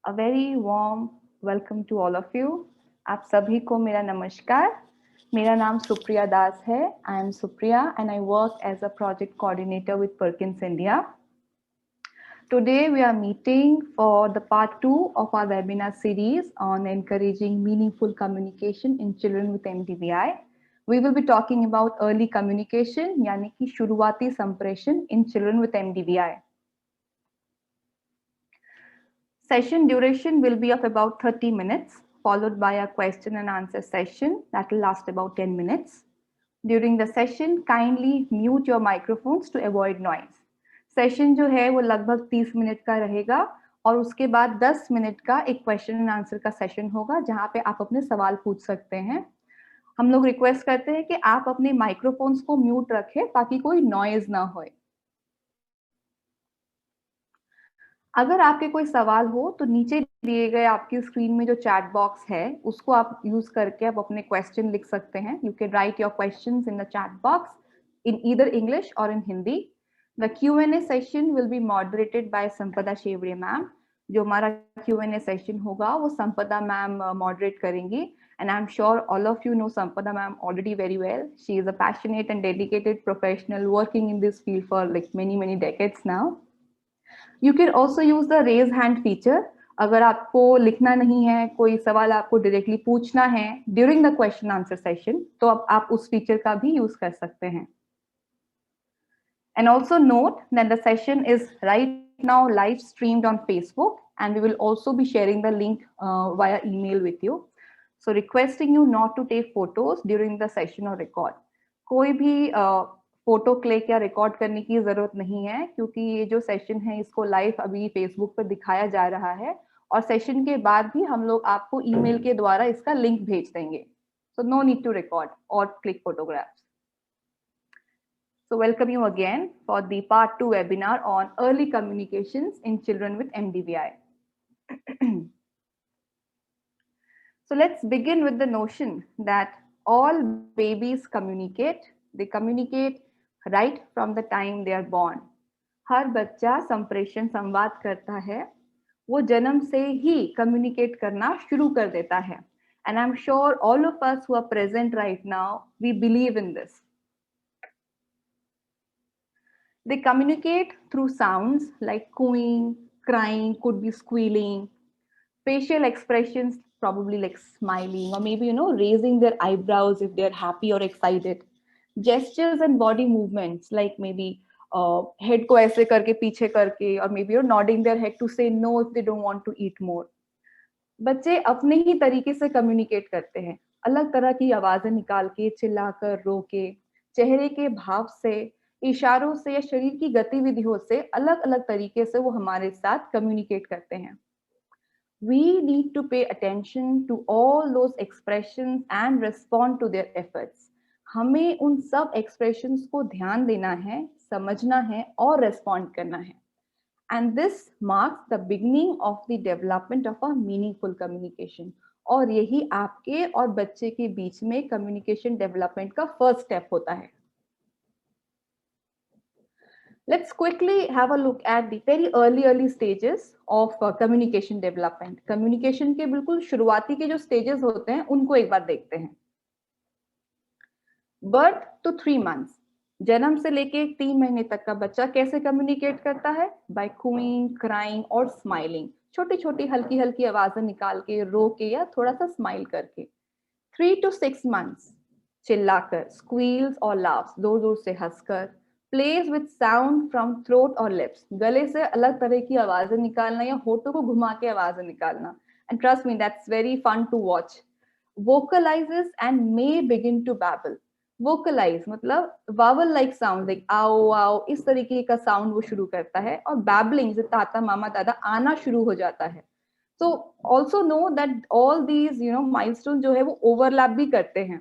A very warm welcome to all of you. आप सभी को मेरा नमस्कार. मेरा नाम सुप्रिया दास है. I am Supriya and I work as a project coordinator with Perkins India. Today we are meeting for the part 2 of our webinar series on encouraging meaningful communication in children with MDVI. We will be talking about early communication यानी कि शुरुआती संप्रेषण in children with MDVI. Session duration will be of about 30 minutes, followed by a question and answer session that will last about 10 minutes. During the session, kindly mute your microphones to avoid noise. Session जो है वो लगभग 30 minute का रहेगा और उसके बाद 10 minute का एक क्वेश्चन एंड आंसर का सेशन होगा जहां पे आप अपने सवाल पूछ सकते हैं. हम लोग रिक्वेस्ट करते हैं कि आप अपने माइक्रोफोन्स को म्यूट रखें ताकि कोई नॉइज ना होए. अगर आपके कोई सवाल हो तो नीचे दिए गए आपकी स्क्रीन में जो चैट बॉक्स है उसको आप यूज करके आप अपने क्वेश्चन लिख सकते हैं. You can write your questions in the chat box in either English or in Hindi. The Q&A session will be moderated by Sampada Shevre ma'am. जो हमारा Q&A session होगा वो संपदा मैम moderate करेंगी. And I'm sure all of you know Sampada ma'am already very well. She is a passionate and dedicated professional working in this field for like many decades now. You can also use the raise hand feature. अगर आपको लिखना नहीं है, कोई सवाल आपको directly पूछना है during the question answer session, तो आप उस फीचर का भी यूज कर सकते हैं. And also note that the session is right now live streamed on Facebook and we will also be sharing the link via email with you. So requesting you not to take photos during the session or record. कोई भी photo click या record करने की जरूरत नहीं है क्योंकि ये जो सेशन है इसको लाइव अभी फेसबुक पर दिखाया जा रहा है और सेशन के बाद भी हम लोग आपको ईमेल के द्वारा इसका लिंक भेज देंगे. So no need to record or click photographs. So welcome you again for the part 2 webinar on early communications in children with MDVI. So let's begin with the notion that all babies communicate. They communicate right from the time they are born. हर बच्चा संप्रेषण संवाद करता है. वो जन्म से ही communicate करना शुरू कर देता है. And I'm sure all of us who are present right now, we believe in this. They communicate through sounds like cooing, crying, could be squealing, facial expressions, probably like smiling or maybe, raising their eyebrows if they're happy or excited. Gestures and body movements like maybe head को ऐसे करके पीछे करके or maybe nodding their head to say no if they don't want to eat more. बच्चे अपने ही तरीके से communicate करते हैं. अलग तरह की आवाजें निकाल के, चिल्लाकर, रो के, चेहरे के भाव से, इशारों से या शरीर की गतिविधियों से अलग अलग तरीके से वो हमारे साथ कम्युनिकेट करते हैं. We need to pay attention to all those expressions and respond to their efforts. हमें उन सब expressions को ध्यान देना है, समझना है और respond करना है. And this marks the beginning of the development of a meaningful communication. और यही आपके और बच्चे के बीच में communication development का first step होता है. Let's quickly have a look at the very early stages of communication development. Communication के बिल्कुल शुरुआती के जो stages होते हैं उनको एक बार देखते हैं. Birth to 3 months. जन्म से लेके 3 महीने तक का बच्चा कैसे कम्युनिकेट करता है? By cooing, crying और smiling. छोटी छोटी हल्की हल्की आवाजें निकाल के, रो के या थोड़ा सा स्माइल करके. 3 to 6 months. चिल्लाकर, squeals और laughs, जोर जोर से हंसकर. Plays with sound from throat or lips. गले से अलग तरह की आवाजें निकालना या होठों को घुमा के आवाजें निकालना. And trust me, that's very fun to watch. Vocalizes and may begin to babble. Vocalize मतलब vowel like sound like आओ आओ इस तरीके का साउंड वो शुरू करता है और babbling जैसे ताता मामा दादा आना शुरू हो जाता है. So also know that all these milestones जो है वो overlap भी करते हैं.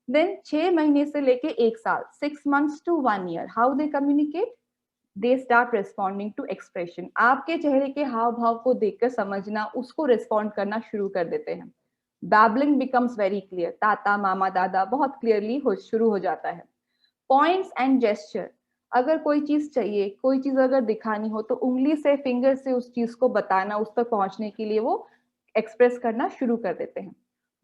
Then 6 महीने से लेके 1 साल, 6 months to 1 year, how they communicate? They start responding to expression. आपके चेहरे के हाव भाव को देखकर समझना, उसको respond करना शुरू कर देते हैं. Babbling becomes very clear. ताता मामा दादा बहुत clearly शुरू हो जाता है. Points and gesture. अगर कोई चीज चाहिए, कोई चीज अगर दिखानी हो तो उंगली से, फिंगर से उस चीज को बताना, उस तक पहुंचने के लिए वो एक्सप्रेस करना शुरू कर देते हैं.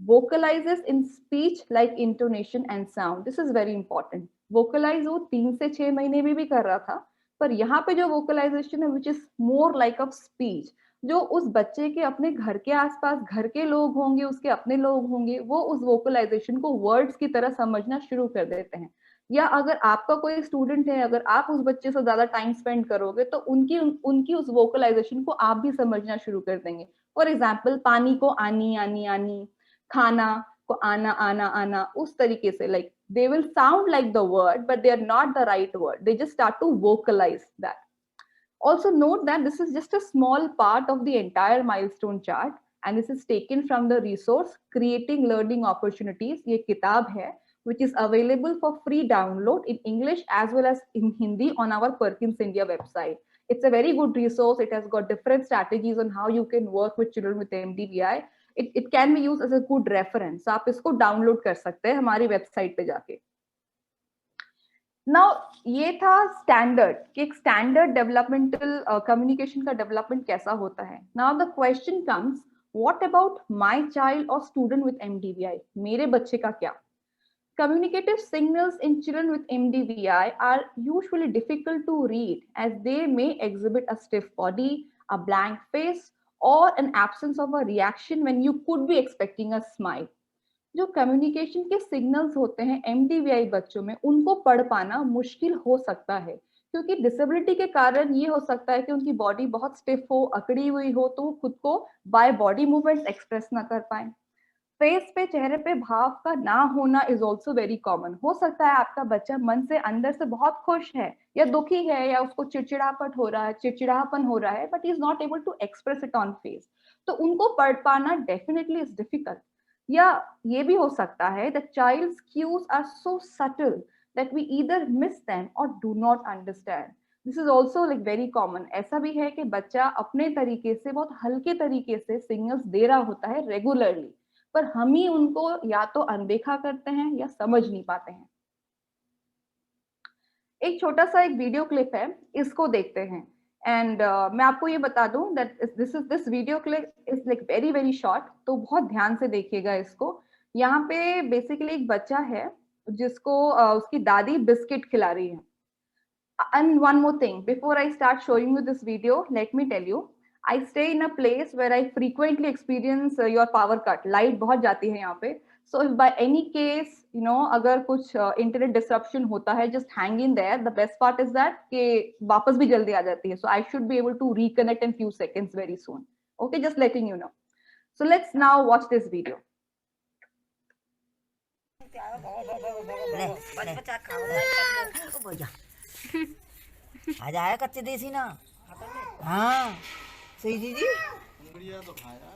Vocalizes in speech like intonation and sound. This is very important. Vocalize वो 3 से 6 महीने में भी कर रहा था, पर यहाँ पे जो vocalization है which is more like of speech, जो उस बच्चे के अपने घर के आसपास घर के लोग होंगे, उसके अपने लोग होंगे, वो उस vocalization को words की तरह समझना शुरू कर देते हैं. या अगर आपका कोई स्टूडेंट है, अगर आप उस बच्चे से ज्यादा टाइम स्पेंड करोगे तो उनकी उस vocalization को आप भी समझना शुरू कर देंगे. फॉर एग्जाम्पल, पानी को आनी आनी आनी, खाना को आना आना आना, उस तरीके से, like they will sound like the word but they are not the right word, they just start to vocalize that. Also note that this is just a small part of the entire milestone chart and this is taken from the resource Creating Learning Opportunities. ये किताब है which is available for free download in English as well as in Hindi on our Perkins India website. It's a very good resource. It has got different strategies on how you can work with children with MDBI. It can be used as a good reference. आप इसको download कर सकते हैं हमारी website पे जाके. Now ये था standard कि एक standard developmental communication का development कैसा होता है. Now the question comes, what about my child or student with MDBI? मेरे बच्चे का क्या? Communicative signals in children with MDBI are usually difficult to read as they may exhibit a stiff body, a blank face, or an absence of a reaction when you could be expecting a smile. जो communication के signals होते हैं MDBI बच्चों में, उनको पढ़ पाना मुश्किल हो सकता है क्योंकि डिसेबिलिटी के कारण ये हो सकता है कि उनकी बॉडी बहुत स्टिफ हो, अकड़ी हुई हो, तो वो खुद को बाय बॉडी मूवमेंट्स एक्सप्रेस ना कर पाए. फेस पे, चेहरे पे भाव का ना होना इज ऑल्सो वेरी कॉमन. हो सकता है आपका बच्चा मन से अंदर से बहुत खुश है या दुखी है या उसको चिड़चिड़ापन हो रहा है but is not able to express it on face. तो उनको पढ़ पाना डेफिनेटली इज डिफिकल्ट. या ये भी हो सकता है the child's cues are so subtle that we either miss them or do not understand. This is also like very common. ऐसा भी है कि बच्चा अपने तरीके से, बहुत हल्के तरीके से सिग्नल्स दे रहा होता है रेगुलरली, पर हम ही उनको या तो अनदेखा करते हैं या समझ नहीं पाते हैं. एक छोटा सा एक वीडियो क्लिप है, इसको देखते हैं. एंड मैं आपको ये बता दूं that this video clip is like very very short, तो बहुत ध्यान से देखिएगा इसको. यहाँ पे बेसिकली एक बच्चा है जिसको उसकी दादी बिस्किट खिला रही है. And one more thing, before I start showing you this video, let me tell you, I stay in a place where I frequently experience your power cut. Light बहुत जाती है यहाँ पे. So if by any case, you know, अगर कुछ internet disruption होता है, just hang in there. The best part is that कि वापस भी जल्दी आ जाती है. So I should be able to reconnect in few seconds very soon. Okay, just letting you know. So let's now watch this video. आज आया कच्चे देसी ना. हाँ सही जी जी. तो खाया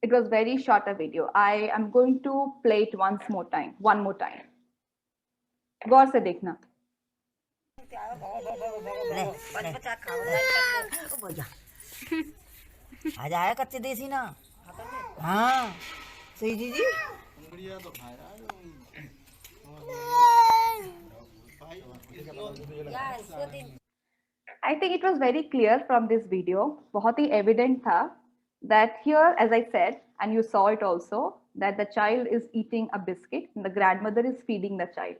It was very short a video. I am going to play it one more time. गौर से देखना. आज आया कच्चे देसी ना. हाँ सही जी जी. तो खाया I think it was very clear from this video, बहुत ही evident था that here, as I said, and you saw it also, that the child is eating a biscuit and the grandmother is feeding the child.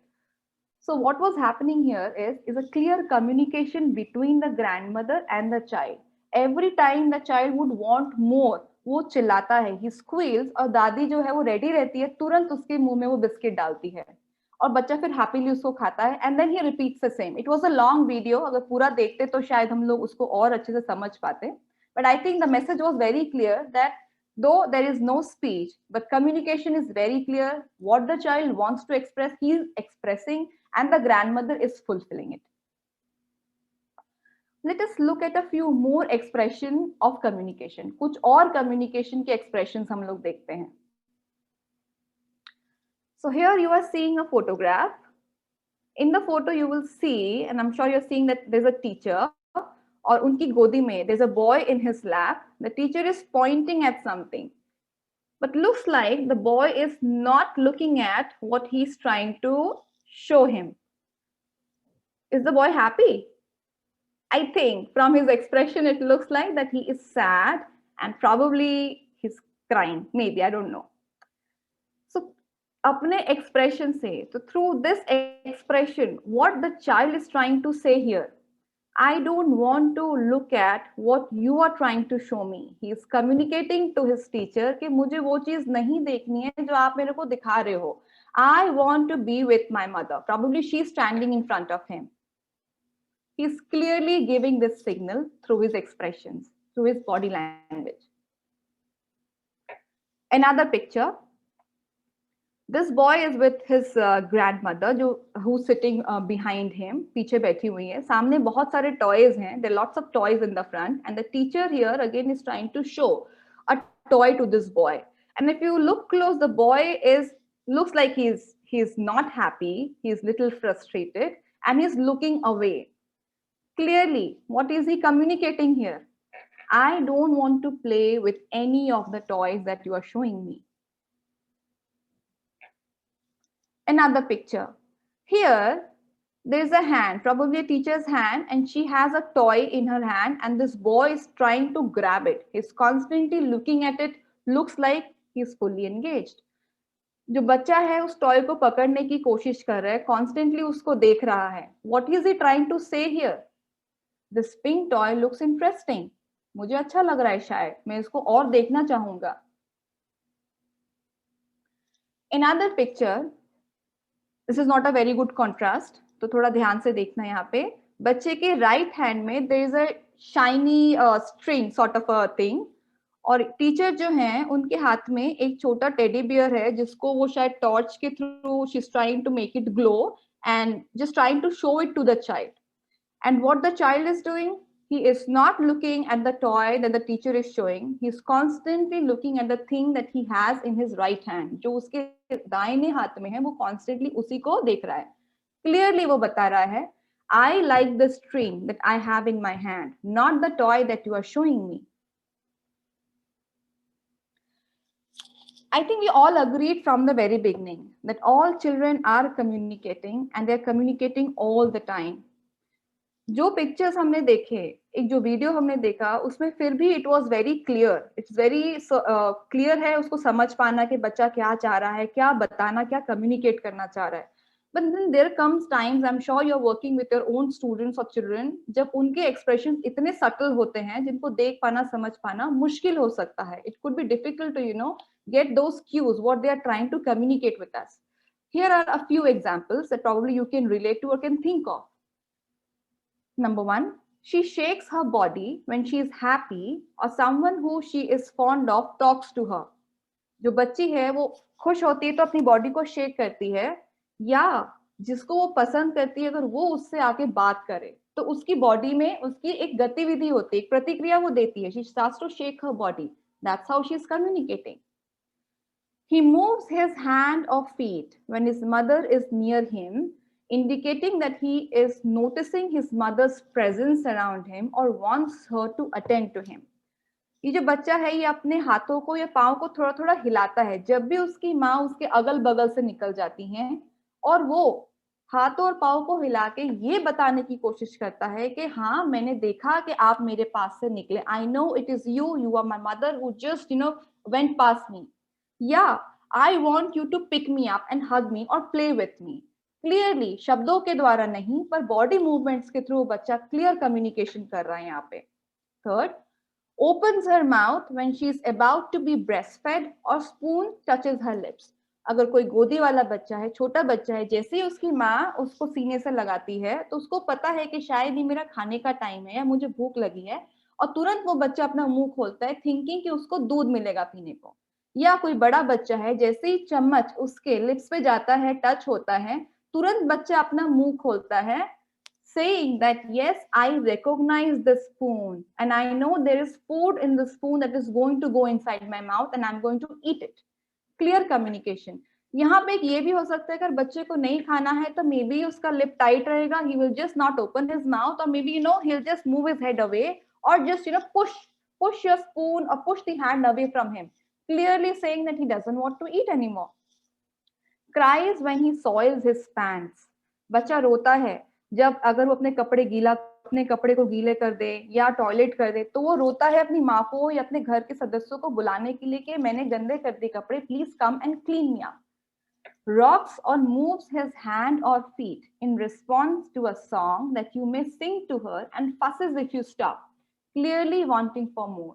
So what was happening here is a clear communication between the grandmother and the child. Every time the child would want more, वो चिल्लाता है, he squeals, और दादी जो है वो ready रहती है, तुरंत उसके मुंह में वो बिस्किट डालती है और बच्चा फिर हैप्पीली उसको खाता है. And then he repeats the same. It was a long video, अगर पूरा देखते तो शायद हम लोग उसको और अच्छे से समझ पाते. But I think the message was very clear that though there is no speech but communication is very clear. What the child wants to express, he is expressing and the grandmother is fulfilling it. Let us look at a few more expression of communication. कुछ और communication के expressions हम लोग देखते हैं. So here you are seeing a photograph. In the photo you will see, and I'm sure you're seeing that there's a teacher, और उनकी गोदी में there's a boy in his lap. The teacher is pointing at something. But looks like the boy is not looking at what he's trying to show him. Is the boy happy? I think from his expression, it looks like that he is sad and probably he's crying. Maybe, I don't know. So, अपने expression से, so through this expression, what the child is trying to say here, I don't want to look at what you are trying to show me. He is communicating to his teacher कि मुझे वो चीज नहीं देखनी है जो आप मेरे को दिखा रहे हो. I want to be with my mother. Probably she is standing in front of him. He is clearly giving this signal through his expressions, through his body language. Another picture. This boy is with his grandmother, who's sitting behind him. पीछे बैठी हुई है. सामने बहुत सारे toys हैं. There are lots of toys in the front, and the teacher here again is trying to show a toy to this boy. And if you look close, the boy looks like he's not happy. He's little frustrated, and he's looking away. Clearly, what is he communicating here? I don't want to play with any of the toys that you are showing me. Another picture. Here, there's a hand, probably a teacher's hand, and she has a toy in her hand, and this boy is trying to grab it. He's constantly looking at it, looks like he's fully engaged. जो बच्चा है उस toy को पकड़ने की कोशिश कर रहा है, constantly उसको देख रहा है. What is he trying to say here? This pink toy looks interesting. मुझे अच्छा लग रहा है शायद, मैं इसको और देखना चाहूंगा. Another picture. This is not a very good contrast. तो थोड़ा ध्यान से देखना यहाँ पे. बच्चे के राइट हैंड में there is a shiny string sort of a thing. और टीचर जो हैं उनके हाथ में एक छोटा टेडी बियर है जिसको वो शायद टॉर्च के through she is trying to make it glow and just trying to show it to the child. And what the child is doing? He is not looking at the toy that the teacher is showing. He is constantly looking at the thing that he has in his right hand. जो उसके दाहिने हाथ में है वो constantly उसी को देख रहा है. Clearly वो बता रहा है, I like the string that I have in my hand, not the toy that you are showing me. I think we all agreed from the very beginning that all children are communicating and they're communicating all the time. जो pictures हमने देखे, एक जो video हमने देखा, उसमें फिर भी it was very clear. It's very clear है उसको समझ पाना कि बच्चा क्या चाह रहा है, क्या बताना, क्या कम्युनिकेट करना चाह रहा है. But then there comes times, I am sure you are working with your own students और चिल्ड्रन, जब उनके एक्सप्रेशन इतने सटल होते हैं जिनको देख पाना, समझ पाना मुश्किल हो सकता है. It could be difficult to get those cues what they are trying to communicate with us. Here are a few examples that probably you can relate to or can think of. Number one, she shakes her body when she is happy or someone who she is fond of talks to her. जो बच्ची है वो खुश होती है तो अपनी body को शेक करती है, या जिसको वो पसंद करती है अगर वो उससे आके बात करे तो उसकी बॉडी में उसकी एक गतिविधि होती है, एक प्रतिक्रिया वो देती है. She starts to shake her body. That's how she is communicating. He moves his hand or feet when his mother is near him, indicating that he is noticing his mother's presence around him or wants her to attend to him. ये जो बच्चा है ये अपने हाथों को या पाँव को थोड़ा थोड़ा हिलाता है जब भी उसकी माँ उसके अगल बगल से निकल जाती हैं, और वो हाथों और पाँव को हिला के ये बताने की कोशिश करता है कि हाँ मैंने देखा कि आप मेरे पास से निकले. I know it is you. You are my mother who just went past me. Yeah, I want you to pick me up and hug me or play with me. Clearly, शब्दों के द्वारा नहीं पर body movements के through बच्चा clear communication कर रहा है यहाँ पे. Third, opens her mouth when she is about to be breastfed or spoon touches her lips. अगर कोई गोदी वाला बच्चा है, छोटा बच्चा है, जैसे ही उसकी माँ उसको सीने से लगाती है तो उसको पता है कि शायद ये मेरा खाने का टाइम है या मुझे भूख लगी है, और तुरंत वो बच्चा अपना मुंह खोलता है थिंकिंग कि उसको दूध मिलेगा पीने को. या कोई बड़ा बच्चा है, जैसे ही चम्मच उसके लिप्स पे जाता है, टच होता है, तुरंत बच्चा अपना मुंह खोलता है saying that yes, I recognize the spoon and I know there is food in the spoon that is going to go inside my mouth and I'm going to eat it. Clear communication. यहाँ पे एक ये भी हो सकता है अगर बच्चे को नहीं खाना है तो मे बी उसका लिप टाइट रहेगा, he will just not open his mouth, or maybe he'll just move his head away or just push your spoon or push the hand away from him. clearly saying that he doesn't want to eat anymore. Cries when he soils his pants. बच्चा रोता है जब अगर वो अपने कपड़े को गीले कर दे या टॉयलेट कर दे, तो वो रोता है अपनी माँ को या अपने घर के सदस्यों को बुलाने के लिए कि मैंने गंदे कर दिए कपड़े, please come and clean me up. Rocks or moves his hand or feet in response to a song that you may sing to her and fusses if you stop, clearly wanting for more.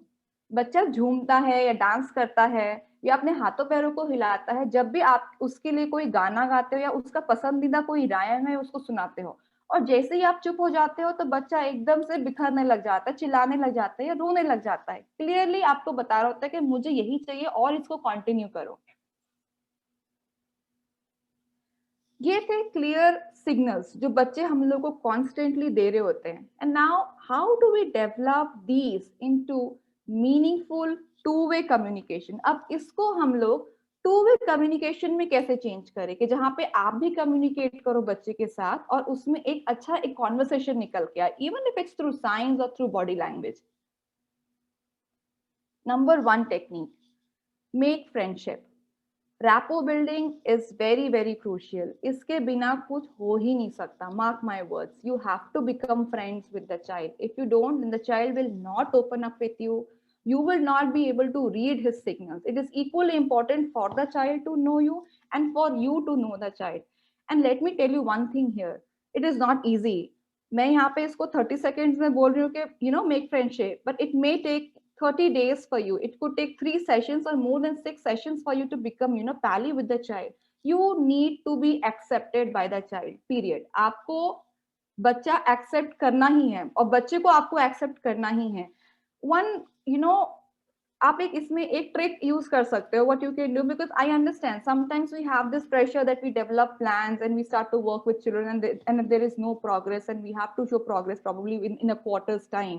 बच्चा झूमता है या dance करता है या अपने हाथों पैरों को हिलाता है जब भी आप उसके लिए कोई गाना गाते हो या उसका पसंदीदा कोई रायम है उसको सुनाते हो, और जैसे ही आप चुप हो जाते हो तो बच्चा एकदम से बिखरने लग जाता है, चिल्लाने लग जाता है या रोने लग जाता है. क्लियरली आपको बता रहा होता है कि मुझे यही चाहिए और इसको कंटिन्यू करो. ये थे क्लियर सिग्नल्स जो बच्चे हम लोग को कॉन्स्टेंटली दे रहे होते हैं. And now how do we develop these into meaningful two way communication. अब इसको हम लोग टू वे कम्युनिकेशन में कैसे चेंज करें कि जहां पे आप भी कम्युनिकेट करो बच्चे के साथ और उसमें एक अच्छा एक कॉन्वर्सेशन निकल के आए, even if it's through science और through body language. Number 1 technique, make friendship. Rapport building is very very crucial. इसके बिना कुछ हो ही नहीं सकता. Mark my words, you have to become friends with the child. If you don't, then the child will not open up with you. You will not be able to read his signals. It is equally important for the child to know you and for you to know the child. And let me tell you one thing here. It is not easy. मैं यहाँ पे इसको 30 seconds में बोल रही हूँ कि make friendship, but it may take 30 days for you. It could take 3 sessions or more than 6 sessions for you to become, pally with the child. You need to be accepted by the child, period. आपको बच्चा accept करना ही है और बच्चे को आपको accept करना ही है. One, आप एक इसमें एक ट्रिक यूज कर सकते हो. What you can do, because I understand sometimes we have this pressure that we develop plans and we start to work with children and there is no progress and we have to show progress probably in a quarter's time.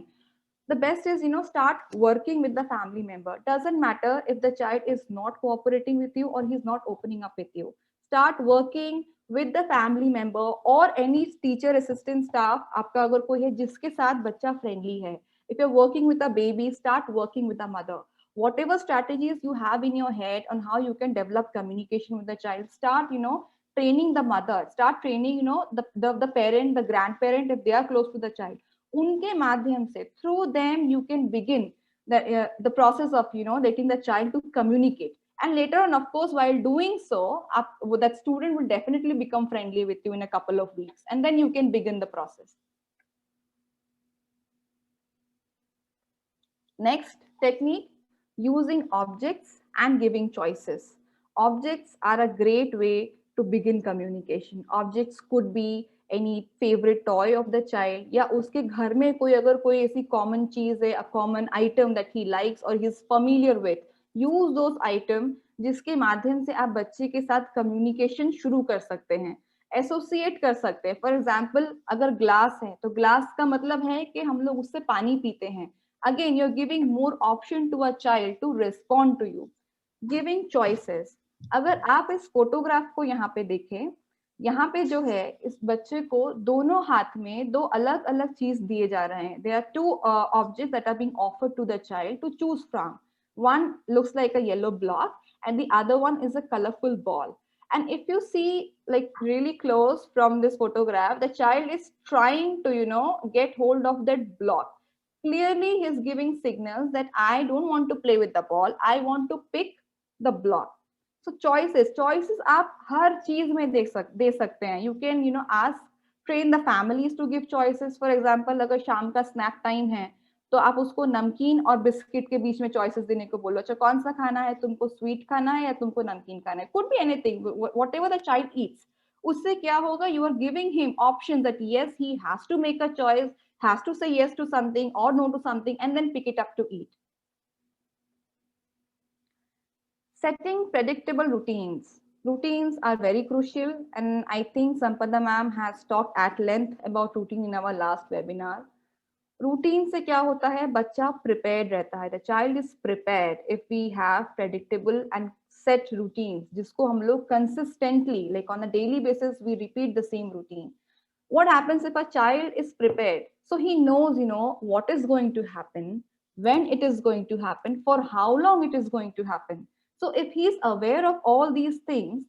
The best is, start working with the family member. Doesn't matter if the child is not cooperating with you or he's not opening up with you. Start working with the family member or any teacher assistant staff आपका अगर कोई है जिसके साथ बच्चा friendly है. If you're working with a baby, start working with the mother. Whatever strategies you have in your head on how you can develop communication with the child, start, training the mother, start training, the parent, the grandparent, if they are close to the child. उनके माध्यम से, through them you can begin the process of, letting the child to communicate. And later on, of course, while doing so, that student will definitely become friendly with you in a couple of weeks, and then you can begin the process. Next technique, using objects and giving choices. Objects are a great way to begin communication. Objects could be any favorite toy of the child, या उसके घर में कोई अगर कोई ऐसी common चीज है, a common item that he likes or he is familiar with. Use those items जिसके माध्यम से आप बच्चे के साथ communication शुरू कर सकते हैं, एसोसिएट कर सकते हैं. फॉर एग्जाम्पल, अगर ग्लास है तो ग्लास का मतलब है कि हम लोग उससे पानी पीते हैं. Again, you're giving more option to a child to respond to you. Giving choices. अगर आप इस फोटोग्राफ को यहाँ पे देखें, यहाँ पे जो है इस बच्चे को दोनों हाथ में दो अलग अलग चीज दिए जा रहे हैं. There are two objects that are being offered to the child to choose from. One looks like a yellow block and the other one is a colorful ball. And if you see like really close from this photograph, the child is trying to, get hold of that block. Clearly he's giving signals that I don't want to play with the ball, I want to pick the block. So choices आप हर चीज में दे सकते हैं. You can, ask, train the families to give choices. For example, अगर शाम का snack time है तो आप उसको नमकीन और बिस्किट के बीच में choices देने को बोलो. अच्छा, कौन सा खाना है, तुमको स्वीट खाना है या तुमको नमकीन खाना है. Could be anything, whatever the child eats. उससे क्या होगा, you are giving him options that yes, he has to make a choice, has to say yes to something or no to something, and then pick it up to eat. Setting predictable routines. Routines are very crucial, and I think Sampada ma'am has talked at length about routine in our last webinar. Routine से क्या होता है, बच्चा prepared रहता है. The child is prepared if we have predictable and set routines, जिसको हम लोग consistently, like on a daily basis, we repeat the same routine. What happens if a child is prepared? So he knows, what is going to happen, when it is going to happen, for how long it is going to happen. So if he's aware of all these things,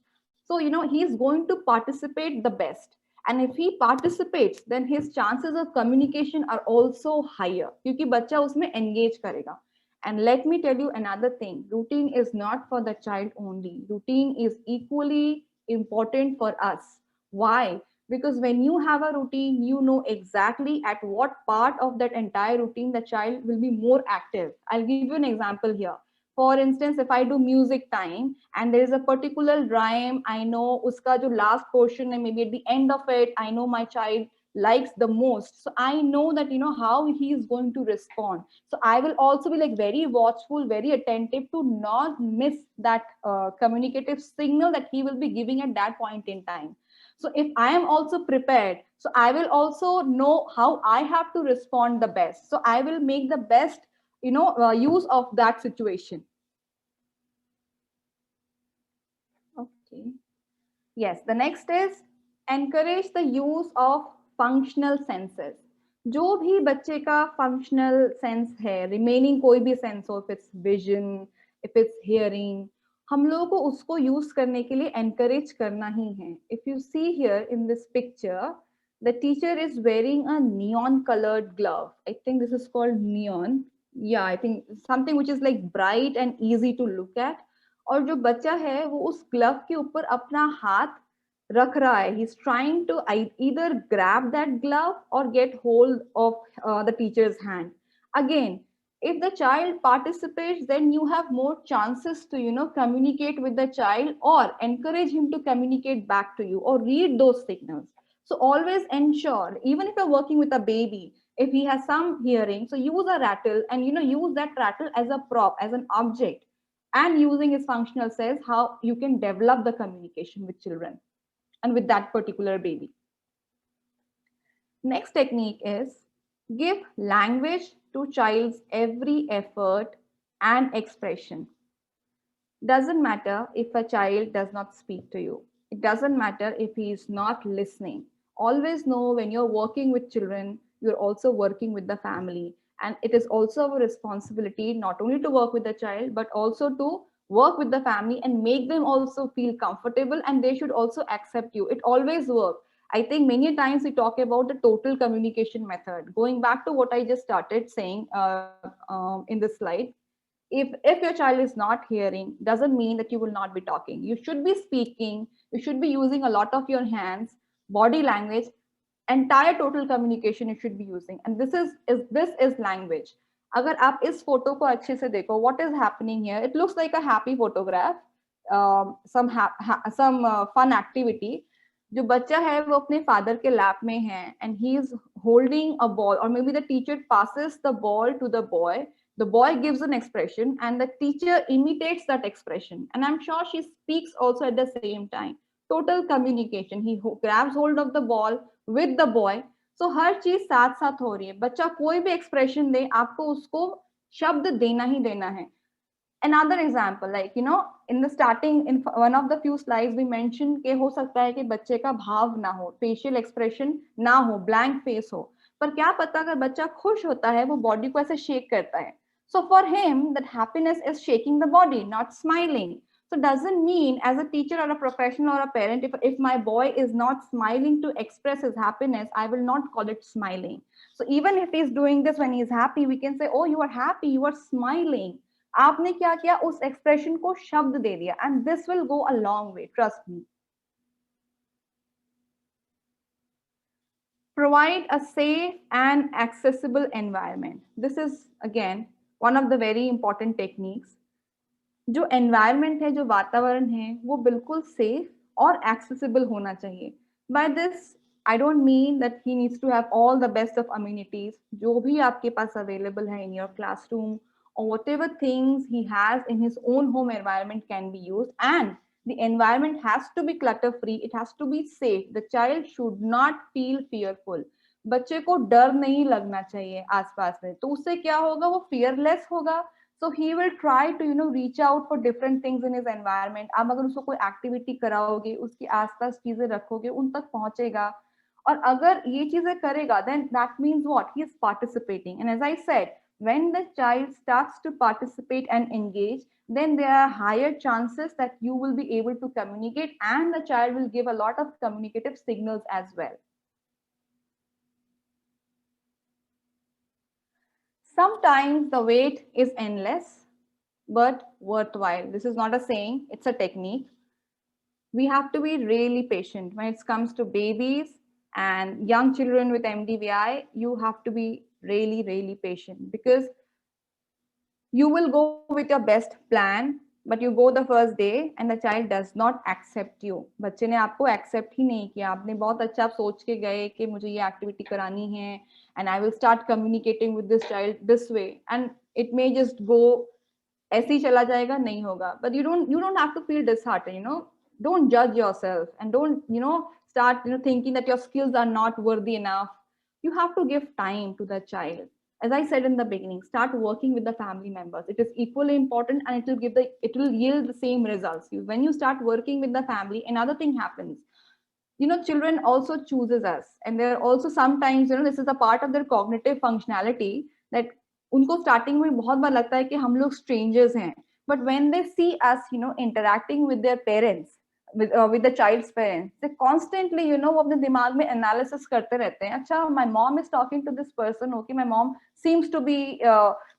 so he's going to participate the best. And if he participates, then his chances of communication are also higher, क्योंकि बच्चा उसमें engage करेगा. And let me tell you another thing, routine is not for the child only. Routine is equally important for us. Why? Because when you have a routine, you know exactly at what part of that entire routine the child will be more active. I'll give you an example here. For instance, if I do music time and there is a particular rhyme, I know uska jo last portion and maybe at the end of it, I know my child likes the most. So I know that how he is going to respond. So I will also be like very watchful, very attentive to not miss that communicative signal that he will be giving at that point in time. So if I am also prepared, so I will also know how I have to respond the best. So I will make the best, use of that situation. Okay. Yes, the next is encourage the use of functional senses. जो भी बच्चे का functional sense है, remaining कोई भी sense हो, if it's vision, if it's hearing, हम लोगों को उसको use करने के लिए encourage करना ही है. If you see here in this picture, the teacher is wearing a neon colored glove. I think this is called neon. Yeah, I think something which is like bright and easy to look at. और जो बच्चा है वो उस glove के ऊपर अपना हाथ रख रहा है. He's trying to either grab that glove or get hold of the teacher's hand. Again, if the child participates, then you have more chances to communicate with the child or encourage him to communicate back to you or read those signals. So always ensure, even if you're working with a baby, if he has some hearing, so use a rattle and use that rattle as a prop, as an object, and using his functional says how you can develop the communication with children and with that particular baby. Next technique is give language to child's every effort and expression. Doesn't matter if a child does not speak to you. It doesn't matter if he is not listening. Always know when you're working with children, you're also working with the family. And it is also a responsibility not only to work with the child, but also to work with the family and make them also feel comfortable, and they should also accept you. It always works. I think many times we talk about the total communication method. Going back to what I just started saying in this slide, if your child is not hearing, doesn't mean that you will not be talking. You should be speaking, you should be using a lot of your hands, body language, entire total communication you should be using. And this is language. अगर आप इस photo को अच्छे से देखो, what is happening here, it looks like a happy photograph, some fun activity. जो बच्चा है वो अपने फादर के लैप में है and he is holding a ball, or maybe the teacher passes the ball to the boy. The boy gives an expression and the teacher imitates that expression, and I'm sure she speaks also at the same time. Total communication. He grabs hold of the ball with the boy. So हर चीज साथ साथ हो रही है. बच्चा कोई भी expression दे, आपको उसको शब्द देना ही देना है. Another example, like in the starting, in one of the few slides we mentioned कि हो सकता है कि बच्चे का भाव ना हो, facial expression ना हो, blank face हो. पर क्या पता अगर बच्चा खुश होता है, वो body को ऐसे shake करता है. So for him, that happiness is shaking the body, not smiling. So doesn't mean as a teacher or a professional or a parent, if my boy is not smiling to express his happiness, I will not call it smiling. So even if he's doing this when he's happy, we can say, oh, you are happy, you are smiling. आपने क्या किया, उस expression को शब्द दे दिया, and this will go a long way, trust me. Provide a safe and accessible environment. This is again one of the very important techniques. जो environment है, जो वातावरण है, वो बिल्कुल safe और accessible होना चाहिए. By this I don't mean that he needs to have all the best of amenities. जो भी आपके पास available है in your classroom, or whatever things he has in his own home environment can be used, and the environment has to be clutter free, it has to be safe. The child should not feel fearful. बच्चे को डर नहीं लगना चाहिए आसपास में, तो उससे क्या होगा, वो fearless होगा. So he will try to reach out for different things in his environment. आप अगर उसको कोई एक्टिविटी कराओगे, उसके आसपास चीजें रखोगे, उन तक पहुंचेगा. और अगर ये चीजें करेगा, then that means what, he is participating. And as I said, When the child starts to participate and engage, then there are higher chances that you will be able to communicate, and the child will give a lot of communicative signals as well. Sometimes the wait is endless, but worthwhile. This is not a saying, it's a technique. We have to be really patient when it comes to babies and young children with MDVI. You have to be really, really patient, because you will go with your best plan, but you go the first day and the child does not accept you. बच्चे ने आपको accept ही नहीं किया. आपने बहुत अच्छा सोच के गए कि मुझे ये activity करानी है and I will start communicating with this child this way, and it may just go ऐसे ही चला जाएगा, नहीं होगा. But you don't have to feel disheartened, you know. Don't judge yourself and don't, you know, start, you know, thinking that your skills are not worthy enough. You have to give time to the child. As I said in the beginning, start working with the family members. It is equally important, and it will yield the same results. When you start working with the family, another thing happens. You know, children also chooses us, and there are also sometimes, you know, this is a part of their cognitive functionality, that उनको starting में बहुत बार लगता है कि हम लोग strangers हैं. But when they see us, you know, interacting with their parents, with the child's parents, they constantly, you know, वो अपने दिमाग में analysis करते रहते हैं. अच्छा, my mom is talking to this person. Okay, my mom seems to be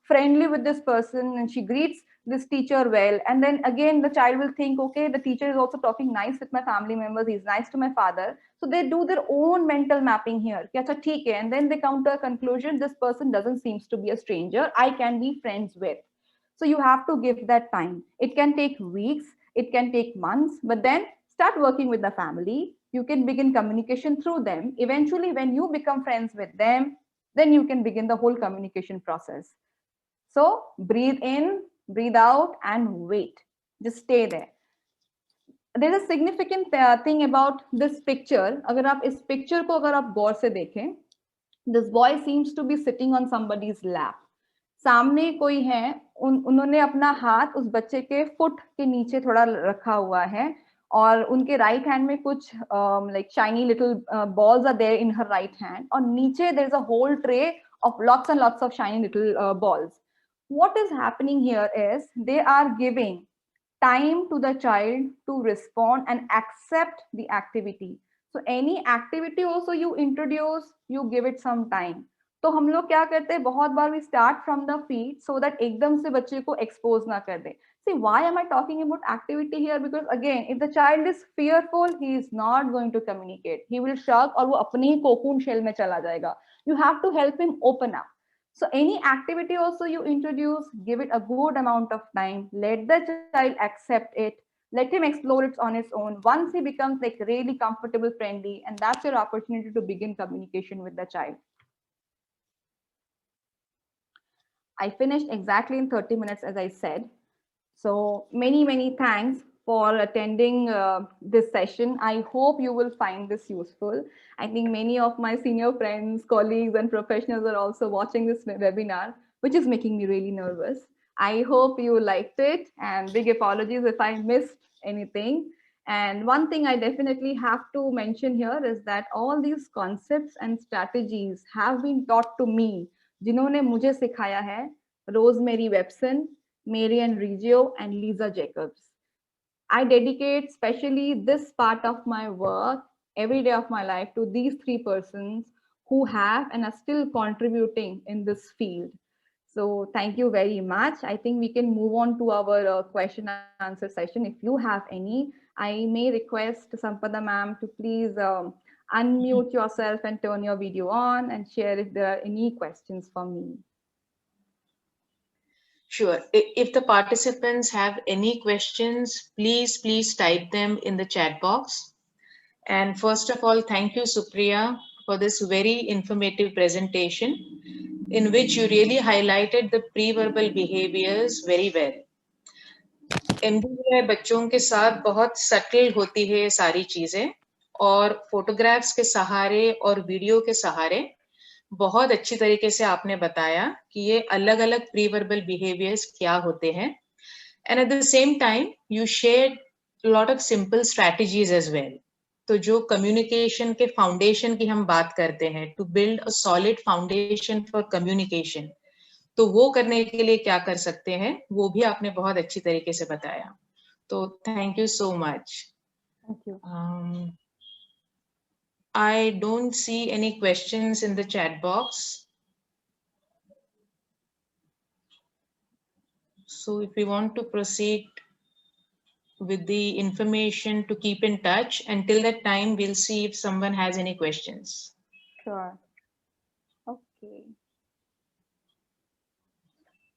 friendly with this person, and she greets this teacher well. And then again, the child will think, okay, the teacher is also talking nice with my family members. He's nice to my father. So they do their own mental mapping here. कि अच्छा ठीक है, and then they come to a conclusion: this person doesn't seems to be a stranger. I can be friends with. So you have to give that time. It can take weeks, it can take months, but then start working with the family. You can begin communication through them. Eventually, when you become friends with them, then you can begin the whole communication process. So breathe in, breathe out, and wait. Just stay there. There's a significant thing about this picture. अगर आप इस picture को अगर आप गौर से देखें, this boy seems to be sitting on somebody's lap. सामने कोई है, उन्होंने अपना हाथ उस बच्चे के फुट के नीचे थोड़ा रखा हुआ है, और उनके राइट हैंड में कुछ like shiny little balls are there in her right hand, और नीचे there is a whole tray of lots and lots of shiny little balls. What is happening here is they are giving time to the child to respond and accept the activity. So any activity also you introduce, you give it some time. तो हम लोग क्या करते हैं, बहुत बार we start from the feet so that एकदम से बच्चे को expose ना कर दे. See, why am I talking about activity here? Because again, if the child is fearful, he is not going to communicate. He will shrug और वो अपने ही cocoon shell में चला जाएगा. You have to help him open up. So any activity also you introduce, give it a good amount of time. Let the child accept it. Let him explore it on his own. Once he becomes like really comfortable, friendly, and that's your opportunity to begin communication with the child. I finished exactly in 30 minutes, as I said. So many thanks for attending this session. I hope you will find this useful. I think many of my senior friends, colleagues, and professionals are also watching this webinar, which is making me really nervous. I hope you liked it, and big apologies if I missed anything. And one thing I definitely have to mention here is that all these concepts and strategies have been taught to me. जिन्होंने मुझे सिखाया है, Rosemary Webson, Marian Reggio, and Lisa Jacobs. I dedicate especially this part of my work, every day of my life, to these three persons who have and are still contributing in this field. So thank you very much. I think we can move on to our question and answer session. If you have any, I may request Sampada ma'am to please unmute yourself and turn your video on and share if there are any questions for me. Sure. If the participants have any questions, please type them in the chat box. And first of all, thank you, Supriya, for this very informative presentation in which you really highlighted the pre-verbal behaviors very well. MDVI बच्चों के साथ बहुत subtle होती है सारी चीजें, और photographs के सहारे और वीडियो के सहारे बहुत अच्छी तरीके से आपने बताया कि ये अलग अलग प्री वर्बल बिहेवियर्स क्या होते हैं. And at the same time you shared lot of simple strategies as well. तो जो कम्युनिकेशन के फाउंडेशन की हम बात करते हैं, to build a solid foundation for communication, तो वो करने के लिए क्या कर सकते हैं वो भी आपने बहुत अच्छी तरीके से बताया. तो thank you so much. Thank you. I don't see any questions in the chat box. So if we want to proceed with the information to keep in touch, until that time, we'll see if someone has any questions. Sure. Okay.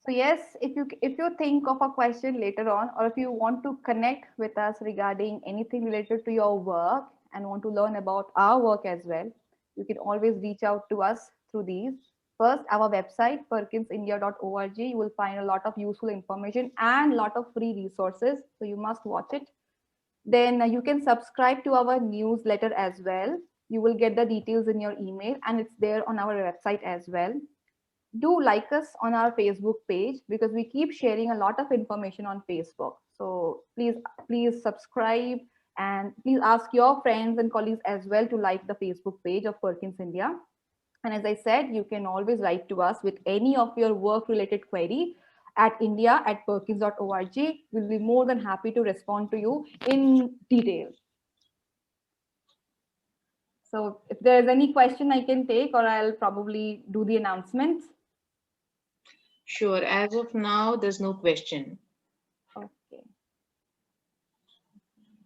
So yes, if you think of a question later on, or if you want to connect with us regarding anything related to your work and want to learn about our work as well, you can always reach out to us through these. First, our website, perkinsindia.org, you will find a lot of useful information and a lot of free resources. So you must watch it. Then you can subscribe to our newsletter as well. You will get the details in your email, and it's there on our website as well. Do like us on our Facebook page, because we keep sharing a lot of information on Facebook. So please subscribe, and please ask your friends and colleagues as well to like the Facebook page of Perkins India. And as I said, you can always write to us with any of your work related query at india@perkins.org. We'll be more than happy to respond to you in detail. So if there is any question I can take, or I'll probably do the announcements. Sure. As of now, there's no question. Okay.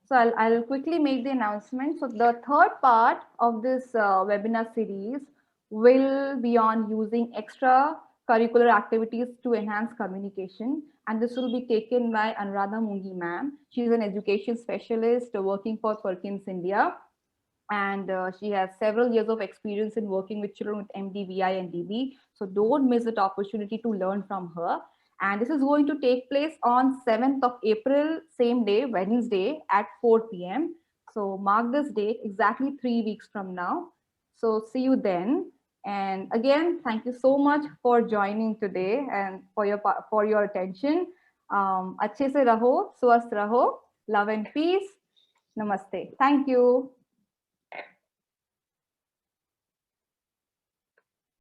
So I'll quickly make the announcement. So the third part of this webinar series will be on using extra curricular activities to enhance communication. And this will be taken by Anuradha Mungi ma'am. She's an education specialist working for Perkins India. And she has several years of experience in working with children with MDVI and DB. So don't miss that opportunity to learn from her. And this is going to take place on 7th of April, same day, Wednesday at 4 p.m. So mark this date, exactly 3 weeks from now. So see you then. And again, thank you so much for joining today and for your attention. Achhe se raho, swasth raho, love and peace. Namaste. Thank you.